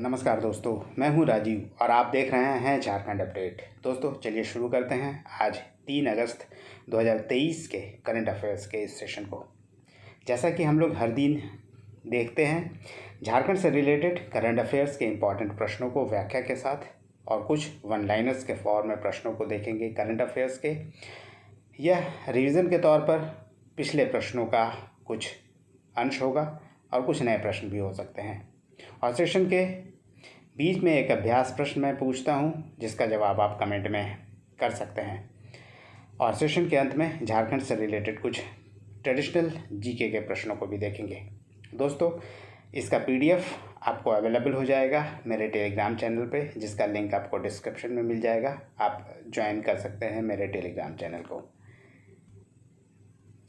नमस्कार दोस्तों, मैं हूं राजीव और आप देख रहे हैं झारखंड अपडेट। दोस्तों चलिए शुरू करते हैं आज 3 अगस्त 2023 के करंट अफेयर्स के इस सेशन को। जैसा कि हम लोग हर दिन देखते हैं, झारखंड से रिलेटेड करंट अफेयर्स के इम्पॉर्टेंट प्रश्नों को व्याख्या के साथ और कुछ वन लाइनर्स के फॉर्म में प्रश्नों को देखेंगे करंट अफेयर्स के। यह रिवीजन के तौर पर पिछले प्रश्नों का कुछ अंश होगा और कुछ नए प्रश्न भी हो सकते हैं। और सेशन के बीच में एक अभ्यास प्रश्न मैं पूछता हूं, जिसका जवाब आप कमेंट में कर सकते हैं। और सेशन के अंत में झारखंड से रिलेटेड कुछ ट्रेडिशनल जीके के प्रश्नों को भी देखेंगे। दोस्तों इसका पीडीएफ आपको अवेलेबल हो जाएगा मेरे टेलीग्राम चैनल पे, जिसका लिंक आपको डिस्क्रिप्शन में मिल जाएगा। आप ज्वाइन कर सकते हैं मेरे टेलीग्राम चैनल को।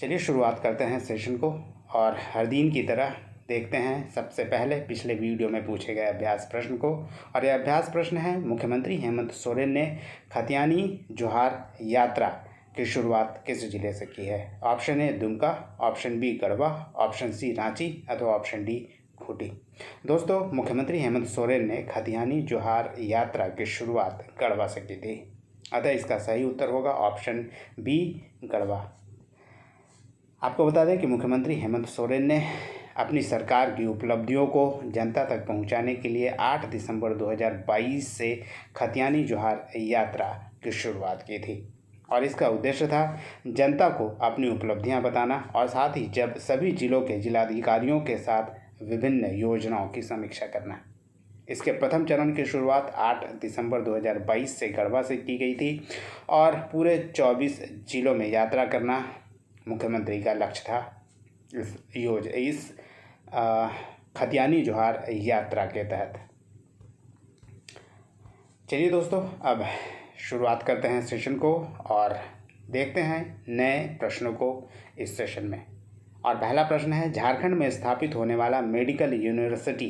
चलिए शुरुआत करते हैं सेशन को और हर दिन की तरह देखते हैं सबसे पहले पिछले वीडियो में पूछे गए अभ्यास प्रश्न को। और यह अभ्यास प्रश्न है, मुख्यमंत्री हेमंत सोरेन ने खतियानी जोहार यात्रा की शुरुआत किस जिले से की है? Option A Dumka, option B Garhwa, option C Ranchi अथवा ऑप्शन डी खूंटी। दोस्तों मुख्यमंत्री हेमंत सोरेन ने खतियानी जोहार यात्रा की शुरुआत गढ़वा से की थी, अतः इसका सही उत्तर होगा ऑप्शन बी गढ़वा। आपको बता दें कि मुख्यमंत्री हेमंत सोरेन ने अपनी सरकार की उपलब्धियों को जनता तक पहुंचाने के लिए 8 दिसंबर 2022 से खतियानी जोहार यात्रा की शुरुआत की थी। और इसका उद्देश्य था जनता को अपनी उपलब्धियां बताना और साथ ही जब सभी जिलों के जिलाधिकारियों के साथ विभिन्न योजनाओं की समीक्षा करना। इसके प्रथम चरण की शुरुआत 8 दिसंबर 2022 से गढ़वा से की गई थी और पूरे 24 जिलों में यात्रा करना मुख्यमंत्री का लक्ष्य था इस खतियानी जोहार यात्रा के तहत। चलिए दोस्तों अब शुरुआत करते हैं सेशन को और देखते हैं नए प्रश्नों को इस सेशन में। और पहला प्रश्न है, झारखंड में स्थापित होने वाला मेडिकल यूनिवर्सिटी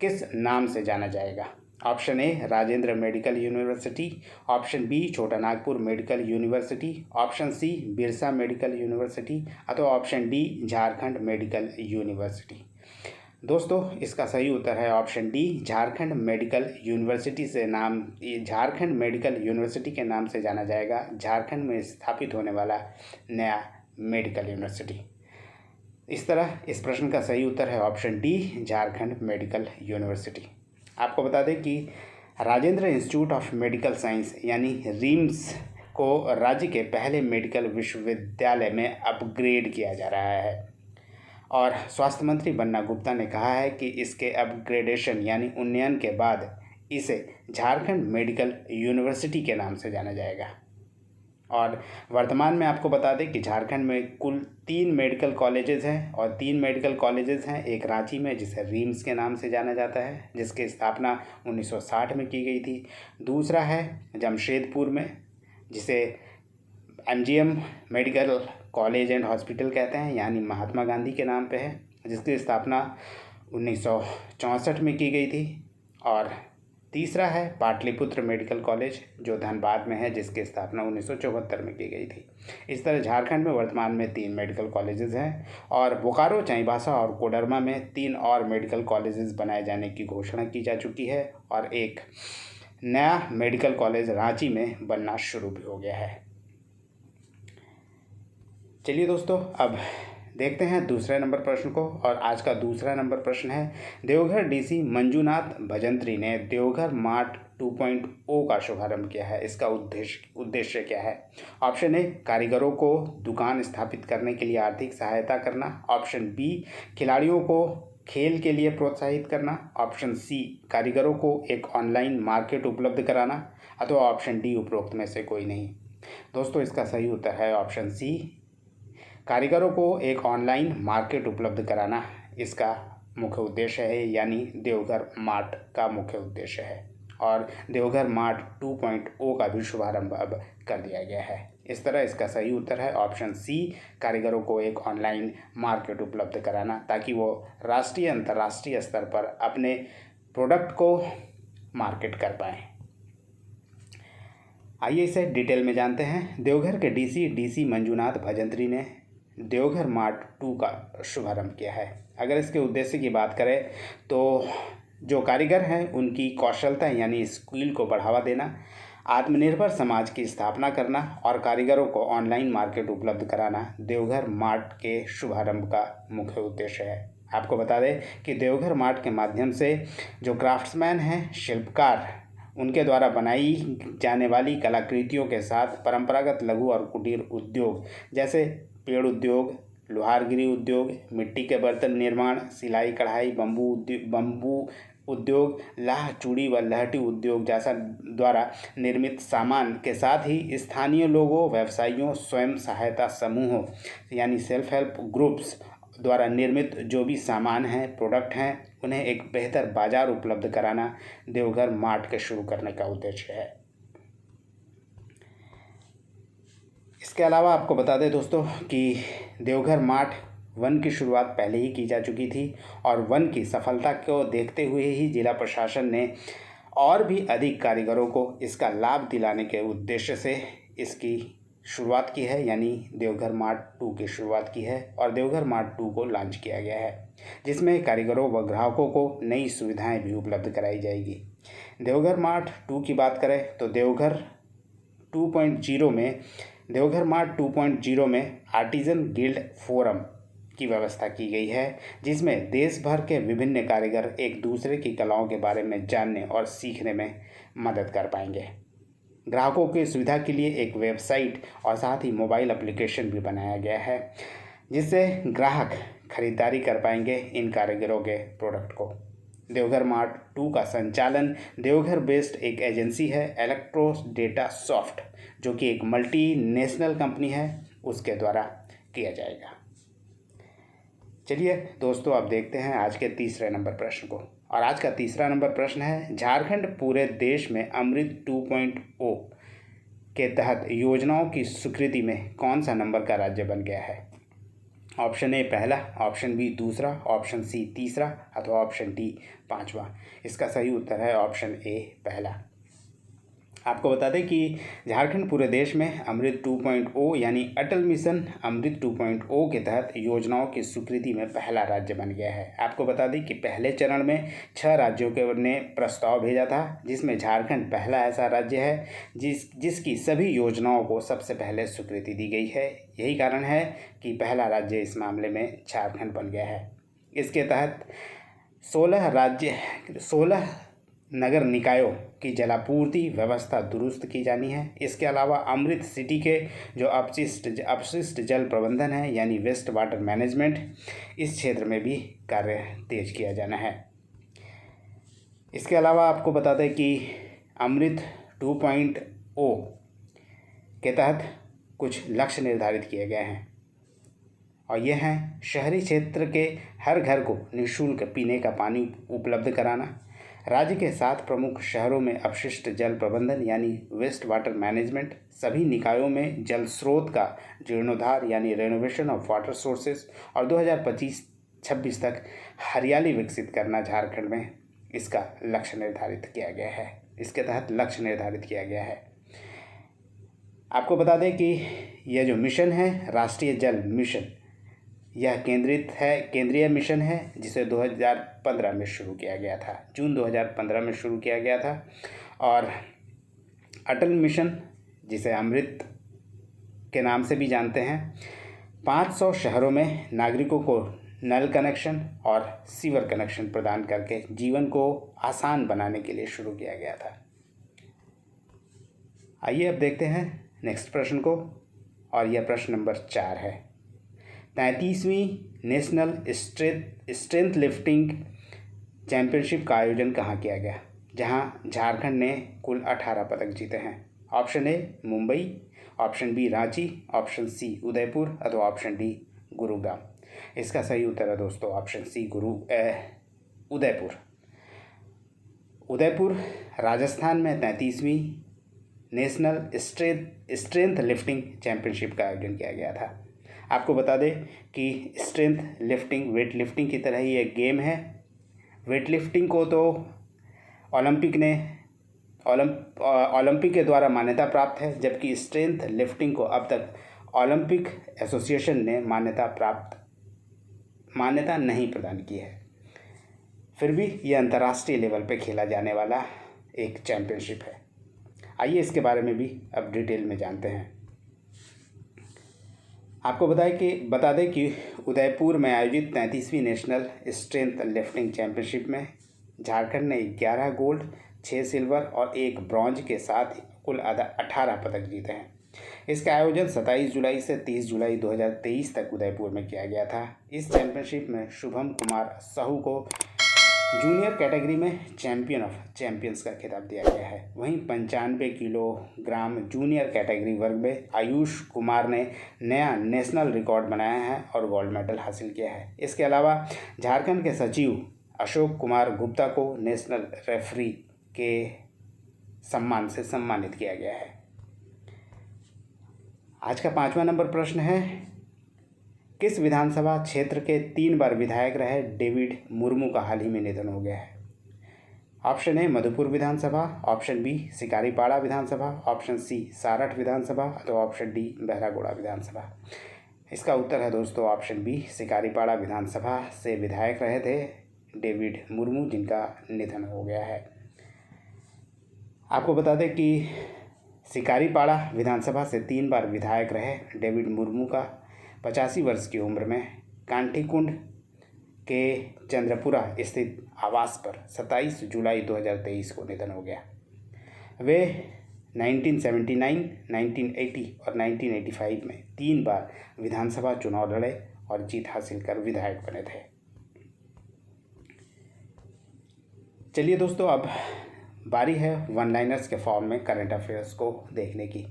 किस नाम से जाना जाएगा? Option A Rajendra medical university, option B Chota Nagpur medical university, option C Birsa medical university अथवा option D Jharkhand medical university. दोस्तों इसका सही उत्तर है option D Jharkhand medical university से नाम झारखंड मेडिकल यूनिवर्सिटी के नाम से जाना जाएगा झारखंड में स्थापित होने वाला नया मेडिकल यूनिवर्सिटी। इस तरह इस प्रश्न का सही उत्तर है option D Jharkhand medical university. आपको बता दें कि Rajendra institute of medical science यानी रिम्स को राज्य के पहले मेडिकल विश्वविद्यालय में अपग्रेड किया जा रहा है और स्वास्थ्य मंत्री बन्ना गुप्ता ने कहा है कि इसके अपग्रेडेशन यानी उन्नयन के बाद इसे झारखंड मेडिकल यूनिवर्सिटी के नाम से जाना जाएगा। और वर्तमान में आपको बता दें कि झारखंड में कुल 3 मेडिकल कॉलेजेस हैं और 3 मेडिकल कॉलेजेस हैं। एक रांची में जिसे रिम्स के नाम से जाना जाता है, जिसकी स्थापना 1960 में की गई थी। दूसरा है जमशेदपुर में, जिसे MGM medical college and hospital कहते हैं, यानी महात्मा गांधी के नाम पे है, जिसकी स्थापना 1964 में की गई थी। और तीसरा है पाटलिपुत्र मेडिकल कॉलेज जो धनबाद में है, जिसकी स्थापना 1974 में की गई थी। इस तरह झारखंड में वर्तमान में 3 मेडिकल कॉलेजेस हैं और बोकारो, चाईबासा और कोडरमा में 3 और मेडिकल कॉलेजेस बनाए जाने की घोषणा की जा चुकी है और एक नया मेडिकल कॉलेज रांची में बनना शुरू भी हो गया है। चलिए दोस्तों अब देखते हैं दूसरे नंबर प्रश्न को। और आज का दूसरा नंबर प्रश्न है, देवघर डीसी मंजूनाथ भजंत्री ने देवघर मार्ट 2.0 का शुभारंभ किया है। इसका उद्देश्य क्या है? ऑप्शन ए कारीगरों को दुकान स्थापित करने के लिए आर्थिक सहायता करना, ऑप्शन बी खिलाड़ियों को खेल के लिए प्रोत्साहित करना, ऑप्शन सी कारीगरों को एक ऑनलाइन मार्केट उपलब्ध कराना अथवा ऑप्शन डी उपरोक्त में से कोई नहीं। दोस्तों इसका सही उत्तर है ऑप्शन सी कारीगरों को एक ऑनलाइन मार्केट उपलब्ध कराना इसका मुख्य उद्देश्य है, यानी देवघर मार्ट का मुख्य उद्देश्य है। और देवघर मार्ट 2.0 का भी शुभारंभ अब कर दिया गया है। इस तरह इसका सही उत्तर है ऑप्शन सी कारीगरों को एक ऑनलाइन मार्केट उपलब्ध कराना, ताकि वो राष्ट्रीय अंतर्राष्ट्रीय स्तर पर अपने प्रोडक्ट को मार्केट कर पाएँ। आइए इसे डिटेल में जानते हैं। देवघर के डीसी मंजूनाथ भजंत्री ने देवघर मार्ट 2 का शुभारंभ किया है। अगर इसके उद्देश्य की बात करें तो जो कारीगर हैं उनकी कौशलता यानी स्किल को बढ़ावा देना, आत्मनिर्भर समाज की स्थापना करना और कारीगरों को ऑनलाइन मार्केट उपलब्ध कराना देवघर मार्ट के शुभारंभ का मुख्य उद्देश्य है। आपको बता दें कि देवघर मार्ट के माध्यम से जो क्राफ्ट्समैन हैं, शिल्पकार, उनके द्वारा बनाई जाने वाली कलाकृतियों के साथ परंपरागत लघु और कुटीर उद्योग जैसे पेड़ उद्योग, लोहारगिरी उद्योग, मिट्टी के बर्तन निर्माण, सिलाई कढ़ाई, बम्बू उद्योग, लाह चूड़ी व लहठी उद्योग जैसा द्वारा निर्मित सामान के साथ ही स्थानीय लोगों, व्यवसायियों, स्वयं सहायता समूहों यानी सेल्फ हेल्प ग्रुप्स द्वारा निर्मित जो भी सामान हैं, प्रोडक्ट हैं, उन्हें एक बेहतर बाजार उपलब्ध कराना देवघर मार्ट के शुरू करने का उद्देश्य है। इसके अलावा आपको बता दें दोस्तों कि देवघर मार्ट 1 की शुरुआत पहले ही की जा चुकी थी और 1 की सफलता को देखते हुए ही जिला प्रशासन ने और भी अधिक कारीगरों को इसका लाभ दिलाने के उद्देश्य से इसकी शुरुआत की है, यानी देवघर मार्ट 2 की शुरुआत की है और देवघर मार्ट 2 को लॉन्च किया गया है, जिसमें कारीगरों व ग्राहकों को नई सुविधाएं भी उपलब्ध कराई जाएगी। देवघर मार्ट 2 की बात करें तो देवघर मार्ट 2.0 में आर्टिजन गिल्ड फोरम की व्यवस्था की गई है, जिसमें देश भर के विभिन्न कारीगर एक दूसरे की कलाओं के बारे में जानने और सीखने में मदद कर पाएंगे। ग्राहकों की सुविधा के लिए एक वेबसाइट और साथ ही मोबाइल एप्लीकेशन भी बनाया गया है, जिससे ग्राहक खरीदारी कर पाएंगे इन कारीगरों के प्रोडक्ट को। देवघर मार्ट 2 का संचालन देवघर बेस्ड एक एजेंसी है, इलेक्ट्रो डेटा सॉफ्ट, जो कि एक मल्टीनेशनल कंपनी है, उसके द्वारा किया जाएगा। चलिए दोस्तों, अब देखते हैं आज के तीसरे नंबर प्रश्न को। और आज का तीसरा नंबर प्रश्न है, झारखंड पूरे देश में अमृत 2.0 के तहत योजनाओं की स्वीकृति में कौन सा नंबर का राज्य बन गया है? ऑप्शन ए पहला, ऑप्शन बी दूसरा, ऑप्शन सी तीसरा अथवा ऑप्शन डी पांचवा। इसका सही उत्तर है ऑप्शन ए पहला। आपको बता दें कि झारखंड पूरे देश में अमृत 2.0 यानी अटल मिशन अमृत 2.0 के तहत योजनाओं की स्वीकृति में पहला राज्य बन गया है। आपको बता दें कि पहले चरण में 6 राज्यों के ने प्रस्ताव भेजा था, जिसमें झारखंड पहला ऐसा राज्य है जिसकी सभी योजनाओं को सबसे पहले स्वीकृति दी गई है। यही कारण है कि पहला राज्य इस मामले में झारखंड बन गया है। इसके तहत 16 नगर निकायों की जलापूर्ति व्यवस्था दुरुस्त की जानी है। इसके अलावा अमृत सिटी के जो अपशिष्ट जल प्रबंधन है यानी वेस्ट वाटर मैनेजमेंट, इस क्षेत्र में भी कार्य तेज किया जाना है। इसके अलावा आपको बता दें कि अमृत 2.0 के तहत कुछ लक्ष्य निर्धारित किए गए हैं और ये हैं शहरी क्षेत्र के हर घर को निःशुल्क पीने का पानी उपलब्ध कराना, राज्य के 7 प्रमुख शहरों में अपशिष्ट जल प्रबंधन यानी वेस्ट वाटर मैनेजमेंट, सभी निकायों में जल स्रोत का जीर्णोद्धार यानी रेनोवेशन ऑफ वाटर सोर्सेस और 2025-26 तक हरियाली विकसित करना झारखंड में इसका लक्ष्य निर्धारित किया गया है। इसके तहत लक्ष्य निर्धारित किया गया है। आपको बता दें कि यह जो मिशन है राष्ट्रीय जल मिशन, यह केंद्रीय मिशन है, जिसे 2015 में शुरू किया गया था, जून 2015 में शुरू किया गया था। और अटल मिशन, जिसे अमृत के नाम से भी जानते हैं, 500 शहरों में नागरिकों को नल कनेक्शन और सीवर कनेक्शन प्रदान करके जीवन को आसान बनाने के लिए शुरू किया गया था। आइए अब देखते हैं नेक्स्ट प्रश्न को, और यह प्रश्न नंबर 4 है। 33वीं नेशनल स्ट्रेंथ लिफ्टिंग चैंपियनशिप का आयोजन कहाँ किया गया, जहाँ झारखंड ने कुल 18 पदक जीते हैं? Option A Mumbai, option B Ranchi, option C Udaipur अथवा ऑप्शन डी गुरुग्राम। इसका सही उत्तर है दोस्तों ऑप्शन सी उदयपुर। उदयपुर राजस्थान में 33वीं नेशनल स्ट्रेंथ लिफ्टिंग चैंपियनशिप का आयोजन किया गया था। आपको बता दें कि स्ट्रेंथ लिफ्टिंग वेट लिफ्टिंग की तरह ही एक गेम है। वेट लिफ्टिंग को तो ओलंपिक के द्वारा मान्यता प्राप्त है, जबकि स्ट्रेंथ लिफ्टिंग को अब तक ओलंपिक एसोसिएशन ने मान्यता नहीं प्रदान की है। फिर भी ये अंतर्राष्ट्रीय लेवल पे खेला जाने वाला एक चैम्पियनशिप है। आइए इसके बारे में भी अब डिटेल में जानते हैं। आपको बता दें कि उदयपुर में आयोजित 33वीं नेशनल स्ट्रेंथ लिफ्टिंग चैम्पियनशिप में झारखंड ने 11 गोल्ड, 6 सिल्वर और 1 ब्रॉन्ज के साथ कुल 18 पदक जीते हैं। इसका आयोजन 27 जुलाई से 30 जुलाई 2023 तक उदयपुर में किया गया था। इस चैम्पियनशिप में शुभम कुमार साहू को जूनियर कैटेगरी में चैंपियन ऑफ चैंपियंस का खिताब दिया गया है। वहीं 95 किलोग्राम जूनियर कैटेगरी वर्ग में आयुष कुमार ने नया नेशनल रिकॉर्ड बनाया है और गोल्ड मेडल हासिल किया है। इसके अलावा झारखंड के सचिव अशोक कुमार गुप्ता को नेशनल रेफरी के सम्मान से सम्मानित किया गया है। आज का 5वां नंबर प्रश्न है, किस विधानसभा क्षेत्र के 3 बार विधायक रहे डेविड मुर्मू का हाल ही में निधन हो गया है? ऑप्शन ए मधुपुर विधानसभा, ऑप्शन बी सिकारीपाड़ा विधानसभा, ऑप्शन सी सारठ विधानसभा अथवा ऑप्शन डी बहरागोड़ा विधानसभा। इसका उत्तर है दोस्तों ऑप्शन बी, सिकारीपाड़ा विधानसभा से विधायक रहे थे डेविड मुर्मू, जिनका निधन हो गया है। आपको बता दें कि सिकारीपाड़ा विधानसभा से 3 बार विधायक रहे डेविड मुर्मू का 85 वर्ष की उम्र में कांठीकुंड के चंद्रपुरा स्थित आवास पर 27 जुलाई 2023 को निधन हो गया। वे 1979, 1980 और 1985 में 3 बार विधानसभा चुनाव लड़े और जीत हासिल कर विधायक बने थे। चलिए दोस्तों, अब बारी है वन लाइनर्स के फॉर्म में करंट अफेयर्स को देखने की।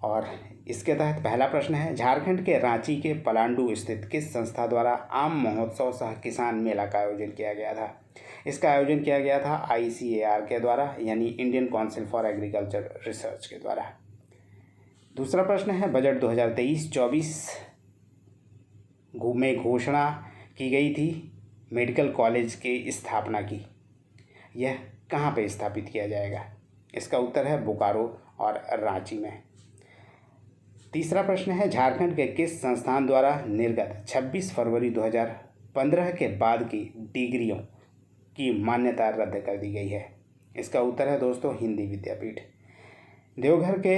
और इसके तहत पहला प्रश्न है, झारखंड के रांची के पलांडू स्थित किस संस्था द्वारा आम महोत्सव सह किसान मेला का आयोजन किया गया था? इसका आयोजन किया गया था ICAR के द्वारा, यानी Indian council for agriculture research के द्वारा। दूसरा प्रश्न है, बजट 2023-24 में घोषणा की गई थी मेडिकल कॉलेज की स्थापना की, यह कहाँ पे स्थापित किया जाएगा? इसका उत्तर है बोकारो और रांची में। तीसरा प्रश्न है, झारखंड के किस संस्थान द्वारा निर्गत 26 फरवरी 2015 के बाद की डिग्रियों की मान्यता रद्द कर दी गई है? इसका उत्तर है दोस्तों हिंदी विद्यापीठ। देवघर के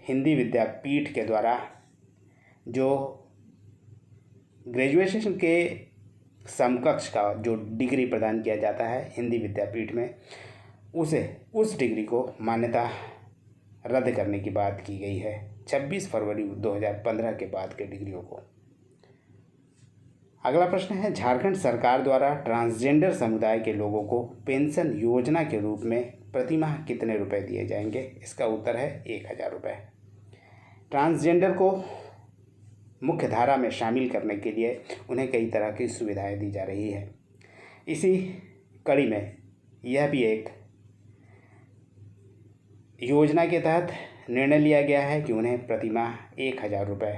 हिंदी विद्यापीठ के द्वारा जो ग्रेजुएशन के समकक्ष का जो डिग्री प्रदान किया जाता है हिंदी विद्यापीठ में, उस डिग्री को मान्यता रद्द करने की बात की गई है 26 फरवरी 2015 के बाद के डिग्रियों को। अगला प्रश्न है, झारखंड सरकार द्वारा ट्रांसजेंडर समुदाय के लोगों को पेंशन योजना के रूप में प्रतिमाह कितने रुपए दिए जाएंगे? इसका उत्तर है 1000 रुपये। ट्रांसजेंडर को मुख्य धारा में शामिल करने के लिए उन्हें कई तरह की सुविधाएं दी जा रही है। इसी कड़ी में यह भी एक योजना के तहत निर्णय लिया गया है कि उन्हें प्रतिमाह 1000 रुपये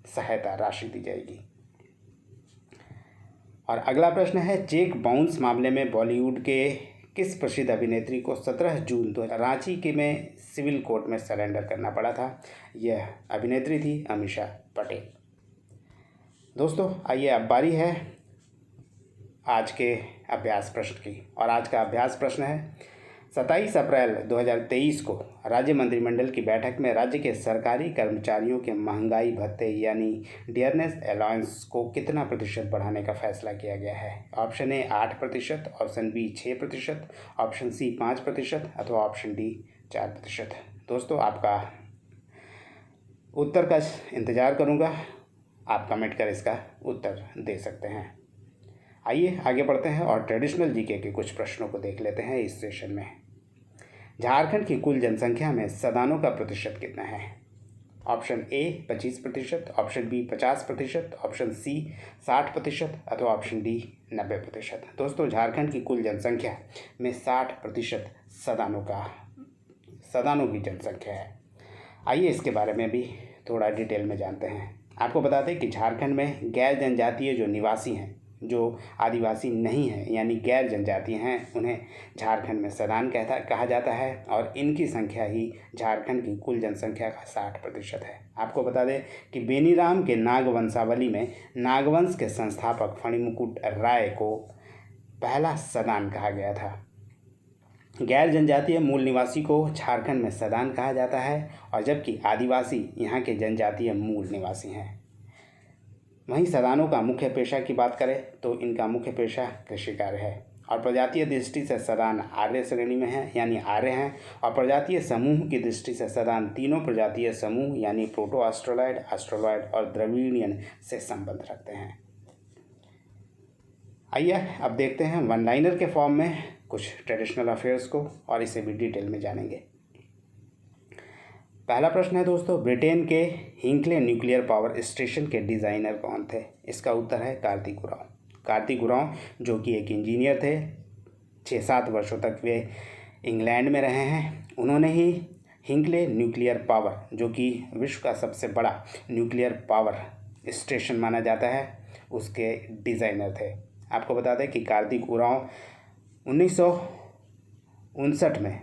सहायता राशि दी जाएगी। और अगला प्रश्न है, चेक बाउंस मामले में बॉलीवुड के किस प्रसिद्ध अभिनेत्री को 17 जून 2000 रांची के में सिविल कोर्ट में सरेंडर करना पड़ा था? यह अभिनेत्री थी अमीषा पटेल। दोस्तों आइए अब बारी है आज के अभ्यास प्रश्न की। और आज का अभ्यास प्रश्न है, 27 अप्रैल 2023 को राज्य मंत्रिमंडल की बैठक में राज्य के सरकारी कर्मचारियों के महंगाई भत्ते यानी डियरनेस अलाउंस को कितना प्रतिशत बढ़ाने का फैसला किया गया है? Option A 8%, option B 6%, option C 5% अथवा ऑप्शन डी 4%। दोस्तों आपका उत्तर का इंतज़ार करूँगा, आप कमेंट कर इसका उत्तर दे सकते हैं। आइए आगे बढ़ते हैं और ट्रेडिशनल जीके के कुछ प्रश्नों को देख लेते हैं इस सेशन में। झारखंड की कुल जनसंख्या में सदानों का प्रतिशत कितना है? Option A 25%, option B 50%, option C 60% अथवा ऑप्शन डी 90%। दोस्तों झारखंड की कुल जनसंख्या में 60% सदानों की जनसंख्या है। आइए इसके बारे में भी थोड़ा डिटेल में जानते हैं। आपको बता दें कि झारखंड में गैर जनजातीय जो निवासी हैं, जो आदिवासी नहीं हैं यानी गैर जनजातीय हैं, उन्हें झारखंड में सदान कहा जाता है और इनकी संख्या ही झारखंड की कुल जनसंख्या का 60% है। आपको बता दें कि बेनीराम के नाग वंशावली में नागवंश के संस्थापक फणिमुकुट राय को पहला सदान कहा गया था। गैर जनजातीय मूल निवासी को झारखंड में सदान कहा जाता है, और जबकि आदिवासी यहाँ के जनजातीय मूल निवासी हैं। वहीं सदानों का मुख्य पेशा की बात करें तो इनका मुख्य पेशा कृषि कार्य है, और प्रजातीय दृष्टि से सदान आर्य श्रेणी में है यानी आर्य हैं, और प्रजातीय समूह की दृष्टि से सदान तीनों प्रजातीय समूह यानी प्रोटो ऑस्ट्रोलॉइड, ऑस्ट्रोलॉइड और द्रविडियन से संबंध रखते हैं। आइए अब देखते हैं वन लाइनर के फॉर्म में कुछ ट्रेडिशनल अफेयर्स को, और इसे भी डिटेल में जानेंगे। पहला प्रश्न है दोस्तों, ब्रिटेन के हिंकले न्यूक्लियर पावर स्टेशन के डिज़ाइनर कौन थे? इसका उत्तर है कार्तिक उरांव। कार्तिक उरांव जो कि एक इंजीनियर थे, 6-7 वर्षों तक वे इंग्लैंड में रहे हैं। उन्होंने ही हिंकले न्यूक्लियर पावर, जो कि विश्व का सबसे बड़ा न्यूक्लियर पावर स्टेशन माना जाता है, उसके डिज़ाइनर थे। आपको बता दें कि कार्तिक उरांव 1959 में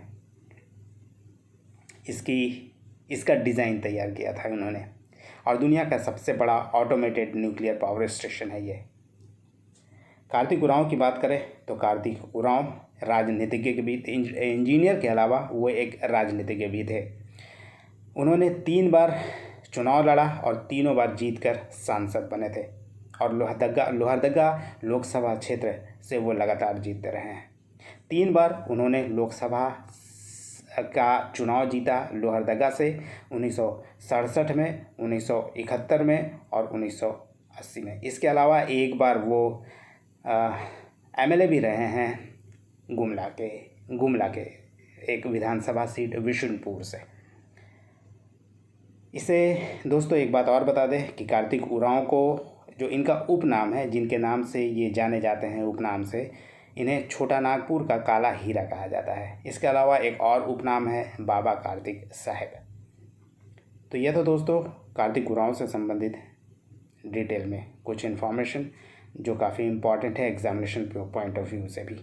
इसका डिज़ाइन तैयार किया था उन्होंने, और दुनिया का सबसे बड़ा ऑटोमेटेड न्यूक्लियर पावर स्टेशन है ये। कार्तिक उरांव की बात करें तो कार्तिक उरांव राजनीतिज्ञ के भी, इंजीनियर के अलावा वो एक राजनीतिज्ञ भी थे। उन्होंने 3 बार चुनाव लड़ा और तीनों बार जीतकर सांसद बने थे, और लोहरदगा लोकसभा क्षेत्र से वो लगातार जीतते रहे हैं। 3 बार उन्होंने लोकसभा का चुनाव जीता लोहरदगा से, 1967 में, 1971 में और 1980 में। इसके अलावा एक बार वो MLA भी रहे हैं गुमला के एक विधानसभा सीट विशुनपुर से। इसे दोस्तों एक बात और बता दें कि कार्तिक उरांव को जो इनका उपनाम है, जिनके नाम से ये जाने जाते हैं उपनाम से, इन्हें छोटा नागपुर का काला हीरा कहा जाता है। इसके अलावा एक और उपनाम है बाबा कार्तिक साहब। तो यह तो दोस्तों कार्तिक उरांव से संबंधित डिटेल में कुछ इन्फॉर्मेशन जो काफ़ी इम्पॉर्टेंट है एग्जामिनेशन पॉइंट ऑफ व्यू से भी।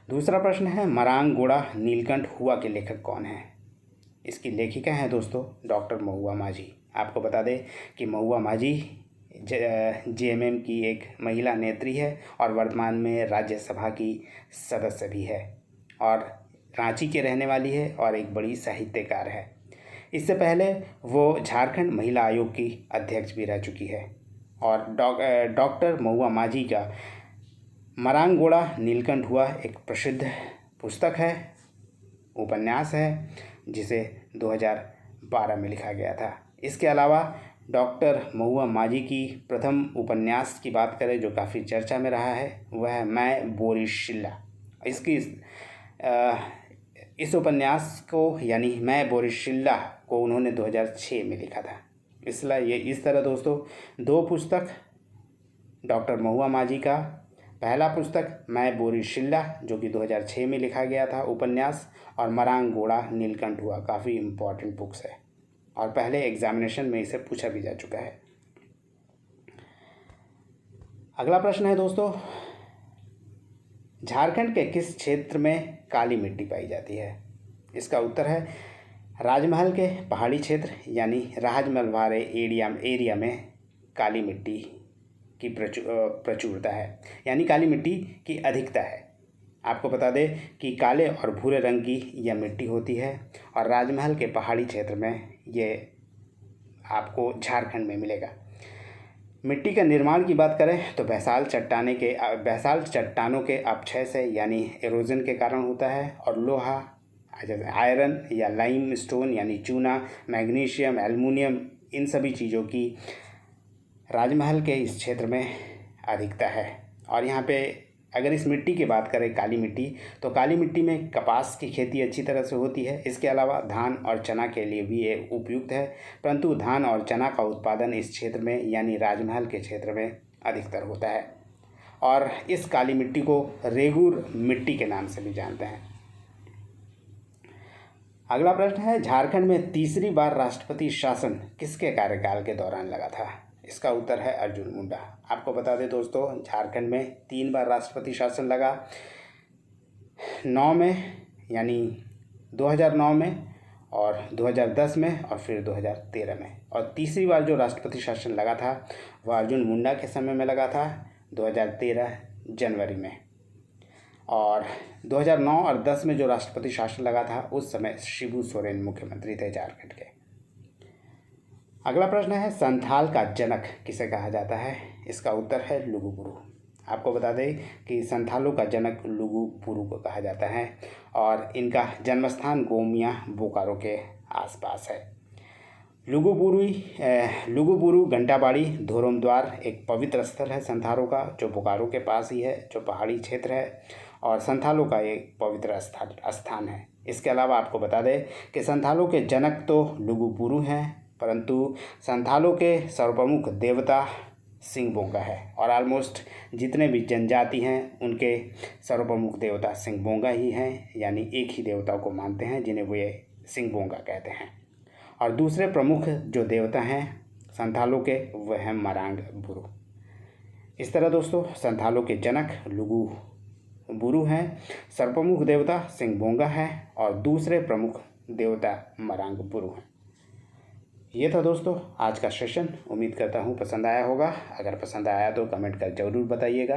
दूसरा प्रश्न है, मरांगोड़ा नीलकंठ हुआ के लेखक कौन है? इसकी लेखिका हैं दोस्तों डॉक्टर महुआ माझी। आपको बता दें कि महुआ माझी JMM की एक महिला नेत्री है और वर्तमान में राज्यसभा की सदस्य भी है, और रांची के रहने वाली है और एक बड़ी साहित्यकार है। इससे पहले वो झारखंड महिला आयोग की अध्यक्ष भी रह चुकी है। और डॉक्टर महुआ माझी का मरांगोड़ा नीलकंठ हुआ एक प्रसिद्ध पुस्तक है, उपन्यास है, जिसे 2012 में लिखा गया था। इसके अलावा डॉक्टर महुआ माझी की प्रथम उपन्यास की बात करें जो काफ़ी चर्चा में रहा है, वह है मैं बोरिशिल्ला। इस उपन्यास को यानी मैं बोरिशिल्ला को उन्होंने 2006 में लिखा था। इसलिए इस तरह दोस्तों 2 पुस्तक डॉक्टर महुआ माझी का, पहला पुस्तक मैं बोरिशिल्ला जो कि 2006 में लिखा गया था उपन्यास, और मरांगोड़ा नीलकंठ हुआ, काफ़ी इम्पॉर्टेंट बुक्स है और पहले एग्जामिनेशन में इसे पूछा भी जा चुका है। अगला प्रश्न है दोस्तों, झारखंड के किस क्षेत्र में काली मिट्टी पाई जाती है? इसका उत्तर है राजमहल के पहाड़ी क्षेत्र यानी राजमहल वाले एरिया में काली मिट्टी की प्रचुरता है, यानी काली मिट्टी की अधिकता है। आपको बता दें कि काले और भूरे रंग की यह मिट्टी होती है, और राजमहल के पहाड़ी क्षेत्र में ये आपको झारखंड में मिलेगा। मिट्टी का निर्माण की बात करें तो बेसाल्ट चट्टानों के अपक्षय से यानी एरोजन के कारण होता है, और लोहा, आयरन या लाइम स्टोन यानी चूना, मैग्नीशियम, एल्युमिनियम, इन सभी चीज़ों की राजमहल के इस क्षेत्र में अधिकता है। और यहाँ पे अगर इस मिट्टी की बात करें काली मिट्टी, तो काली मिट्टी में कपास की खेती अच्छी तरह से होती है। इसके अलावा धान और चना के लिए भी ये उपयुक्त है, परंतु धान और चना का उत्पादन इस क्षेत्र में यानी राजमहल के क्षेत्र में अधिकतर होता है, और इस काली मिट्टी को रेगूर मिट्टी के नाम से भी जानते हैं। अगला प्रश्न है, झारखंड में तीसरी बार राष्ट्रपति शासन किसके कार्यकाल के दौरान लगा था? इसका उत्तर है अर्जुन मुंडा। आपको बता दें दोस्तों, झारखंड में 3 बार राष्ट्रपति शासन लगा, 9 में यानी 2009 में, और 2010 में, और फिर 2013 में। और तीसरी बार जो राष्ट्रपति शासन लगा था वह अर्जुन मुंडा के समय में लगा था, 2013 जनवरी में। और 2009 और 10 में जो राष्ट्रपति शासन लगा था उस समय शिबू सोरेन मुख्यमंत्री थे झारखंड के। अगला प्रश्न है संथाल का जनक किसे कहा जाता है? इसका उत्तर है लुगु बुरु। आपको बता दें कि संथालों का जनक लुगु बुरु को कहा जाता है और इनका जन्मस्थान गोमिया बोकारो के आसपास है। लुगु बुरु घंटाबाड़ी धोरमद्वार एक पवित्र स्थल है संथालों का, जो बोकारो के पास ही है, जो पहाड़ी क्षेत्र है और संथालों का एक पवित्र स्थान है। इसके अलावा आपको बता दें कि संथालों के जनक तो लुगु बुरु हैं, परंतु संथालों के सर्वप्रमुख देवता सिंहबोंगा है और ऑलमोस्ट जितने भी जनजाति हैं उनके सर्वप्रमुख देवता सिंहबोंगा ही हैं, यानी एक ही देवता को मानते हैं जिन्हें वो ये सिंहबोंगा कहते हैं। और दूसरे प्रमुख जो देवता हैं संथालों के वह हैं मरांग बुरु। इस तरह दोस्तों संथालों के जनक लुगु बुरु हैं, सर्वप्रमुख देवता सिंहबोंगा है और दूसरे प्रमुख देवता मरांग बुरु हैं। ये था दोस्तों आज का सेशन। उम्मीद करता हूँ पसंद आया होगा। अगर पसंद आया तो कमेंट कर ज़रूर बताइएगा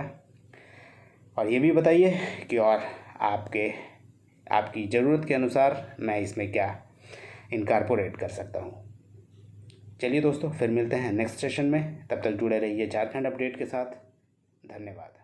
और ये भी बताइए कि और आपकी ज़रूरत के अनुसार मैं इसमें क्या इनकॉर्पोरेट कर सकता हूँ। चलिए दोस्तों फिर मिलते हैं नेक्स्ट सेशन में। तब तक जुड़े रहिए झारखंड अपडेट के साथ। धन्यवाद।